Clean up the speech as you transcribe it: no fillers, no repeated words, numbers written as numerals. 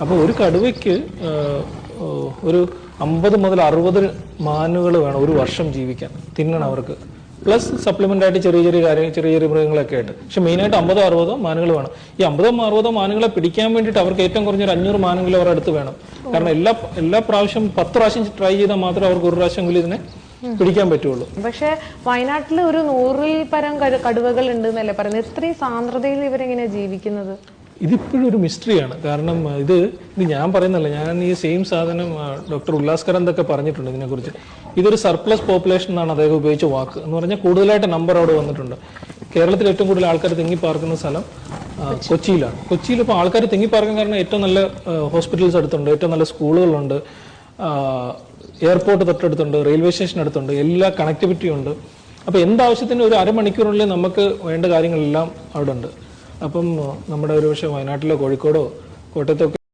അപ്പോൾ ഒരു കടുവയ്ക്ക് ഒരു 50 മുതൽ 60 മാനുകൾ വേണം ഒരു വർഷം ജീവിക്കാൻ, തിന്നണം അവർക്ക്. പ്ലസ് സപ്ലിമെന്റ് ആയിട്ട് ചെറിയ ചെറിയ മൃഗങ്ങളൊക്കെ ആയിട്ട്. പക്ഷെ മെയിനായിട്ട് 50-60 മാനുകൾ വേണം. ഈ 50-60 മാനുകളെ പിടിക്കാൻ വേണ്ടിയിട്ട് അവർക്ക് ഏറ്റവും കുറഞ്ഞൊരു 500 മാനുകൾ അവരുടെ അടുത്ത് വേണം. കാരണം എല്ലാ പ്രാവശ്യം 10 പ്രാവശ്യം ട്രൈ ചെയ്താൽ മാത്രമേ അവർക്ക് ഒരു പ്രാവശ്യമെങ്കിലും ഇതിനെ പിടിക്കാൻ പറ്റുള്ളൂ. പക്ഷെ വയനാട്ടിൽ ഒരു 100-ൽ പരം കടുവകൾ ഉണ്ട് എന്നല്ലേ പറയുന്നത്. ഇത്രയും സാന്ദ്രതയിൽ ഇവരെങ്ങനെയാണ് ജീവിക്കുന്നത്? ഇതിപ്പോഴും ഒരു മിസ്റ്ററിയാണ്. കാരണം ഇത് ഞാൻ പറയുന്നല്ല, ഞാൻ ഈ സെയിം സാധനം ഡോക്ടർ ഉല്ലാസ്കർ എന്തൊക്കെ പറഞ്ഞിട്ടുണ്ട് ഇതിനെക്കുറിച്ച്. ഇതൊരു സർപ്ലസ് പോപ്പുലേഷൻ എന്നാണ് അദ്ദേഹം ഉപയോഗിച്ച വാക്ക്. എന്ന് പറഞ്ഞാൽ കൂടുതലായിട്ട് നമ്പർ അവിടെ വന്നിട്ടുണ്ട്. കേരളത്തിൽ ഏറ്റവും കൂടുതൽ ആൾക്കാർ തിങ്ങിപ്പാർക്കുന്ന സ്ഥലം കൊച്ചിയിലാണ്. കൊച്ചിയിൽ ഇപ്പോൾ ആൾക്കാർ തിങ്ങിപ്പാർക്കാൻ കാരണം ഏറ്റവും നല്ല ഹോസ്പിറ്റൽസ് അടുത്തുണ്ട്, ഏറ്റവും നല്ല സ്കൂളുകളുണ്ട്, എയർപോർട്ട് തൊട്ടടുത്തുണ്ട്, റെയിൽവേ സ്റ്റേഷൻ അടുത്തുണ്ട്, എല്ലാ കണക്ടിവിറ്റിയും ഉണ്ട്. അപ്പോൾ എന്താവശ്യത്തിന് ഒരു അരമണിക്കൂറിനുള്ളിൽ നമുക്ക് വേണ്ട കാര്യങ്ങളെല്ലാം അവിടെ ഉണ്ട്. അപ്പം നമ്മുടെ ഒരു പക്ഷേ വയനാട്ടിലോ കോഴിക്കോടോ കോട്ടയത്തോ